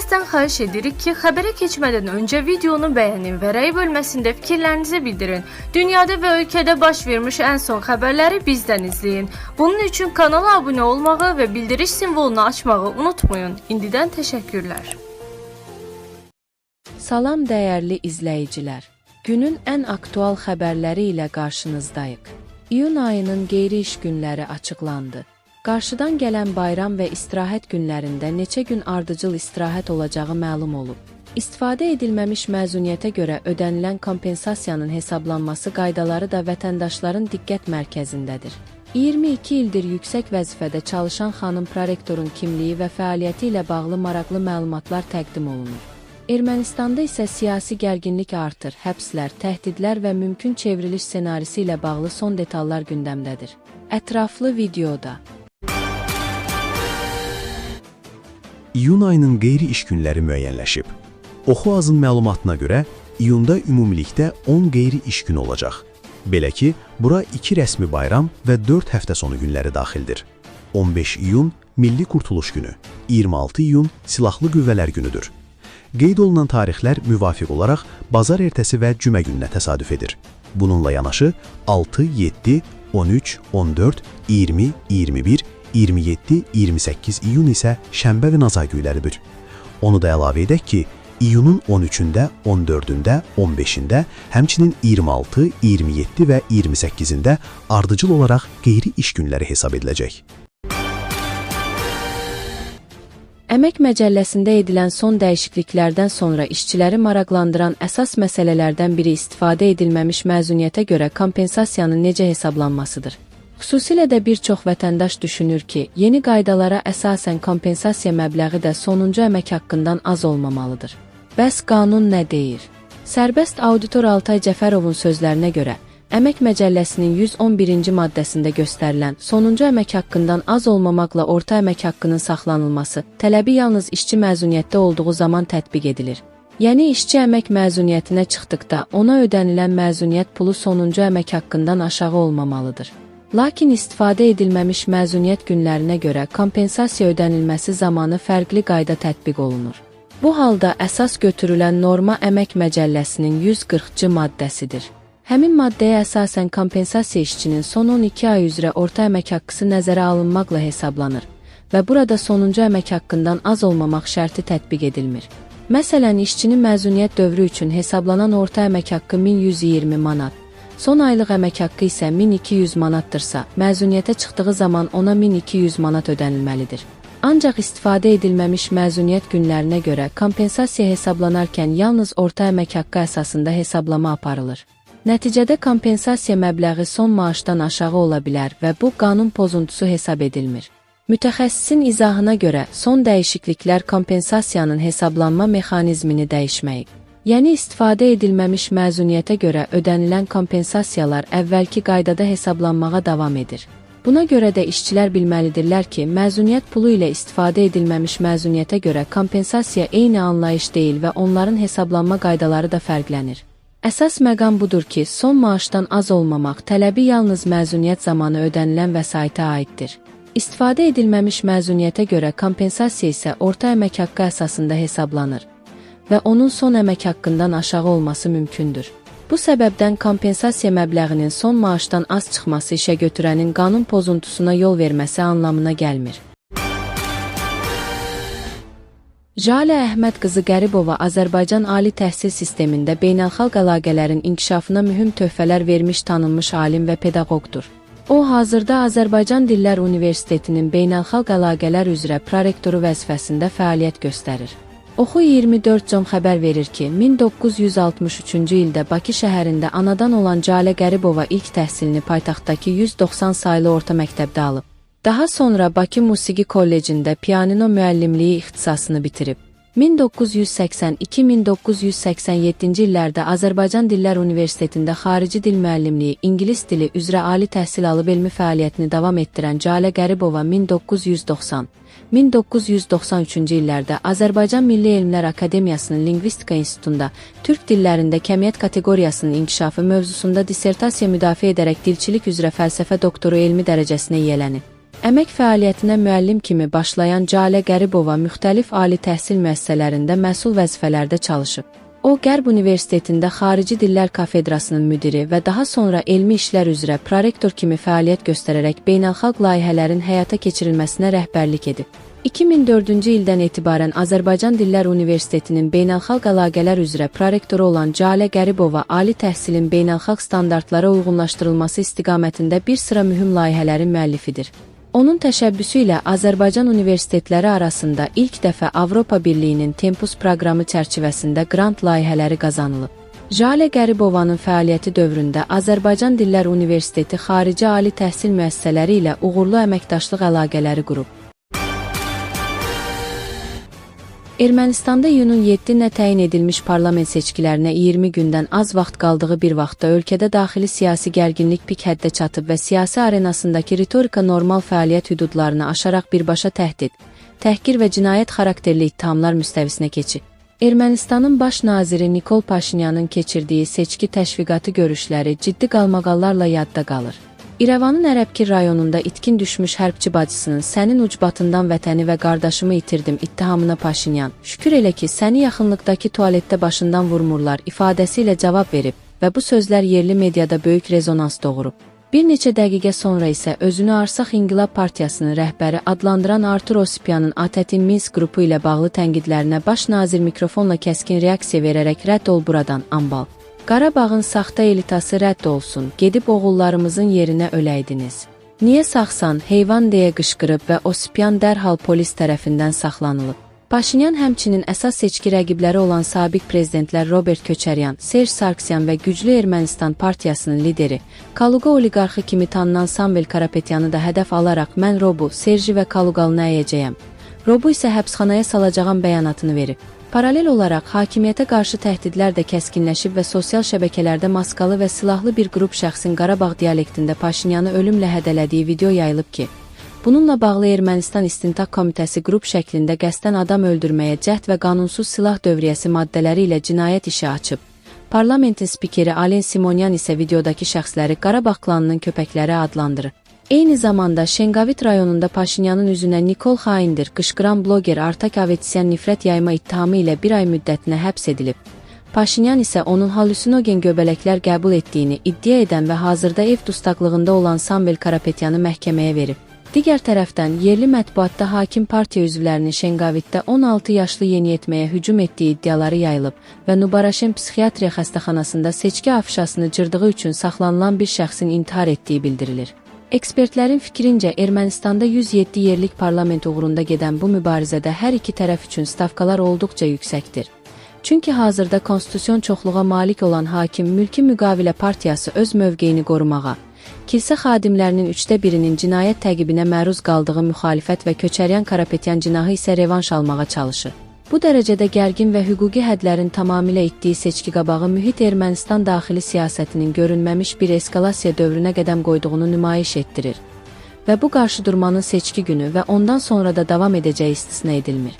Sizdən xahiş edirik ki, xəbərə keçmədən öncə videonu bəyənin və rəy bölməsində fikirlərinizi bildirin. Dünyada və ölkədə baş vermiş ən son xəbərləri bizdən izləyin. Bunun üçün kanala abunə olmağı və bildiriş simvolunu açmağı unutmayın. İndidən təşəkkürlər. Salam dəyərli izləyicilər. Günün ən aktual xəbərləri ilə qarşınızdayıq. İyun ayının qeyri-iş günləri açıqlandı. Qarşıdan gələn bayram və istirahət günlərində neçə gün ardıcıl istirahət olacağı məlum olub. İstifadə edilməmiş məzuniyyətə görə ödənilən kompensasiyanın hesablanması qaydaları da vətəndaşların diqqət mərkəzindədir. 22 ildir yüksək vəzifədə çalışan xanım prorektorun kimliyi və fəaliyyəti ilə bağlı maraqlı məlumatlar təqdim olunur. Ermənistanda isə siyasi gərginlik artır, həbslər, təhdidlər və mümkün çevriliş ssenarisi ilə bağlı son detallar gündəmdədir. Ətraflı videoda. İyun ayının qeyri-iş günləri müəyyənləşib. Oxu Azın məlumatına görə, iyunda ümumilikdə 10 qeyri-iş günü olacaq. Belə ki, bura 2 rəsmi bayram və 4 həftə sonu günləri daxildir. 15 iyun Milli Qurtuluş günü, 26 iyun Silahlı Qüvvələr günüdür. Qeyd olunan tarixlər müvafiq olaraq bazar ertəsi və cümə gününə təsadüf edir. Bununla yanaşı 6, 7, 13, 14, 20, 21, 27, 28 iyun isə şənbə və nazar günləridir. Onu da əlavə edək ki, iyunun 13-də, 14-də, 15-də, həmçinin 26, 27 və 28-də ardıcıl olaraq qeyri-iş günləri hesab ediləcək. Əmək Məcəlləsində edilən son dəyişikliklərdən sonra işçiləri maraqlandıran əsas məsələlərdən biri istifadə edilməmiş məzuniyyətə görə kompensasiyanın necə hesablanmasıdır. Xüsusilə də bir çox vətəndaş düşünür ki, yeni qaydalara əsasən kompensasiya məbləği də sonuncu əmək haqqından az olmamalıdır. Bəs qanun nə deyir? Sərbəst auditor Altay Cəfərovun sözlərinə görə, Əmək Məcəlləsinin 111-ci maddəsində göstərilən sonuncu əmək haqqından az olmamaqla orta əmək haqqının saxlanılması tələbi yalnız işçi məzuniyyətdə olduğu zaman tətbiq edilir. Yəni, işçi əmək məzuniyyətinə çıxdıqda ona ödənilən məzuniyyət pulu sonuncu əmək haqqından aşağı olmamalıdır. Lakin istifadə edilməmiş məzuniyyət günlərinə görə kompensasiya ödənilməsi zamanı fərqli qayda tətbiq olunur. Bu halda əsas götürülən norma Əmək Məcəlləsinin 140-cı maddəsidir. Həmin maddəyə əsasən kompensasiya işçinin son 12 ay üzrə orta əmək haqqısı nəzərə alınmaqla hesablanır və burada sonuncu əmək haqqından az olmamaq şərti tətbiq edilmir. Məsələn, işçinin məzuniyyət dövrü üçün hesablanan orta əmək haqqı 1120 manat, son aylıq əmək haqqı isə 1200 manatdırsa, məzuniyyətə çıxdığı zaman ona 1200 manat ödənilməlidir. Ancaq istifadə edilməmiş məzuniyyət günlərinə görə kompensasiya hesablanarkən yalnız orta əmək haqqı əsasında hesablama aparılır. Nəticədə kompensasiya məbləği son maaşdan aşağı ola bilər və bu qanun pozuntusu hesab edilmir. Mütəxəssisin izahına görə son dəyişikliklər kompensasiyanın hesablanma mexanizmini dəyişməyib. Yəni, istifadə edilməmiş məzuniyyətə görə ödənilən kompensasiyalar əvvəlki qaydada hesablanmağa davam edir. Buna görə də işçilər bilməlidirlər ki, məzuniyyət pulu ilə istifadə edilməmiş məzuniyyətə görə kompensasiya eyni anlayış deyil və onların hesablanma qaydaları da fərqlənir. Əsas məqam budur ki, son maaşdan az olmamaq tələbi yalnız məzuniyyət zamanı ödənilən vəsaitə aiddir. İstifadə edilməmiş məzuniyyətə görə kompensasiya isə orta əmək haqqı əsasında hesablanır və onun son əmək haqqından aşağı olması mümkündür. Bu səbəbdən kompensasiya məbləğinin son maaşdan az çıxması işə götürənin qanun pozuntusuna yol verməsi anlamına gəlmir. Jalə Əhməd qızı Qəribova Azərbaycan ali təhsil sistemində beynəlxalq əlaqələrin inkişafına mühüm töhfələr vermiş tanınmış alim və pedaqoqdur. O, hazırda Azərbaycan Dillər Universitetinin beynəlxalq əlaqələr üzrə prorektoru vəzifəsində fəaliyyət göstərir. Oxu 24 xəbər verir ki, 1963-cü ildə Bakı şəhərində anadan olan Jalə Qəribova ilk təhsilini paytaxtdakı 190 saylı orta məktəbdə alıb. Daha sonra Bakı Musiqi Kollecində pianino müəllimliyi ixtisasını bitirib. 1982-1987-ci illərdə Azərbaycan Dillər Universitetində xarici dil müəllimliyi, ingilis dili üzrə ali təhsil alıb elmi fəaliyyətini davam etdirən Jalə Qəribova 1993-cü illərdə Azərbaycan Milli Elmlər Akademiyasının Lingvistika İnstitutunda Türk dillərində kəmiyyət kateqoriyasının inkişafı mövzusunda dissertasiya müdafiə edərək dilçilik üzrə fəlsəfə doktoru elmi dərəcəsinə yiyələnib. Əmək fəaliyyətinə müəllim kimi başlayan Calə Qəribova müxtəlif ali təhsil müəssisələrində məsul vəzifələrdə çalışıb. O, Qərb Universitetində Xarici Dillər Kafedrasının müdiri və daha sonra elmi işlər üzrə prorektor kimi fəaliyyət göstərərək beynəlxalq layihələrin həyata keçirilməsinə rəhbərlik edib. 2004-cü ildən etibarən Azərbaycan Dillər Universitetinin beynəlxalq əlaqələr üzrə prorektoru olan Calə Qəribova ali təhsilin beynəlxalq standartlara uyğunlaşdırılması istiqamətində bir sıra mühüm layihələrin müəllifidir. Onun təşəbbüsü ilə Azərbaycan universitetləri arasında ilk dəfə Avropa Birliyinin Tempus proqramı çərçivəsində qrant layihələri qazanılıb. Calə Qəribovanın fəaliyyəti dövründə Azərbaycan Dillər Universiteti xarici ali təhsil müəssisələri ilə uğurlu əməkdaşlıq əlaqələri qurub. Ermənistanda iyunun 7-nə təyin edilmiş parlament seçkilərinə 20 gündən az vaxt qaldığı bir vaxtda ölkədə daxili siyasi gərginlik pik həddə çatıb və siyasi arenasındakı ritorika normal fəaliyyət hüdudlarını aşaraq birbaşa təhdid, təhqir və cinayət xarakterli ittihamlar müstəvisinə keçib. Ermənistanın baş naziri Nikol Paşinyanın keçirdiyi seçki təşviqatı görüşləri ciddi qalmaqallarla yadda qalır. İrəvanın Ərəbkir rayonunda itkin düşmüş hərbçi bacısının "Sənin ucbatından vətəni və qardaşımı itirdim" ittihamına Paşinyan, "Şükür elə ki, səni yaxınlıqdakı tualetdə başından vurmurlar" ifadəsi ilə cavab verib və bu sözlər yerli mediada böyük rezonans doğurub. Bir neçə dəqiqə sonra isə özünü Arsaq İnqilab Partiyasının rəhbəri adlandıran Artur Osipyanın ATƏT-in Minsk qrupu ilə bağlı tənqidlərinə baş nazir mikrofonla kəskin reaksiya verərək "Rədd ol buradan, ambal. Qarabağın saxta elitası rədd olsun, gedib oğullarımızın yerinə öləydiniz. Niyə sağsan, heyvan" deyə qışqırıb və Osipyan dərhal polis tərəfindən saxlanılıb. Paşinyan həmçinin əsas seçki rəqibləri olan sabiq prezidentlər Robert Köçəryan, Serj Sarkisyan və Güclü Ermənistan Partiyasının lideri, Kaluqa oliqarxı kimi tanınan Samvel Karapetyanı da hədəf alaraq "Mən Robu, Serji və Kaluqalını əyəcəyəm. Robu isə həbsxanaya salacağam" bəyanatını verib. Paralel olaraq hakimiyyətə qarşı təhdidlər də kəskinləşib və sosial şəbəkələrdə maskalı və silahlı bir qrup şəxsin Qarabağ dialektində Paşinyanı ölümlə hədələdiyi video yayılıb ki, bununla bağlı Ermənistan İstintaq Komitəsi qrup şəklində qəsdən adam öldürməyə cəhd və qanunsuz silah dövriyyəsi maddələri ilə cinayət işi açıb. Parlamentin spikeri Alen Simonyan isə videodakı şəxsləri Qarabağ klanının köpəkləri adlandırır. Eyni zamanda Şengavit rayonunda Paşinyanın üzünə "Nikol xaindir" qışqıran bloger Artak Avetsyan nifrət yayma ittihamı ilə bir ay müddətinə həbs edilib. Paşinyan isə onun halüsinogen göbələklər qəbul etdiyini iddia edən və hazırda ev dustaqlığında olan Samvel Karapetyanı məhkəməyə verib. Digər tərəfdən, yerli mətbuatda hakim partiya üzvlərinin Şengavitdə 16 yaşlı yeniyetməyə hücum etdiyi iddiaları yayılıb və Nubaraşen psixiatriya xəstəxanasında seçki afişasını cırdığı üçün saxlanılan bir şəxsin intihar etdiyi bildirilir. Ekspertlərin fikrincə, Ermənistanda 107 yerlik parlament uğrunda gedən bu mübarizədə hər iki tərəf üçün stavkalar olduqca yüksəkdir. Çünki hazırda konstitusion çoxluğa malik olan hakim Mülki Müqavilə Partiyası öz mövqeyini qorumağa, kilsə xadimlərinin 1/3-nin cinayət təqibinə məruz qaldığı müxalifət və Köçəryan Karapetyan cinahı isə revanş almağa çalışır. Bu dərəcədə gərgin və hüquqi hədlərin tamamilə itdiyi seçki qabağı mühit Ermənistan daxili siyasətinin görünməmiş bir eskalasiya dövrünə qədəm qoyduğunu nümayiş etdirir və bu qarşıdurmanın seçki günü və ondan sonra da davam edəcəyi istisna edilmir.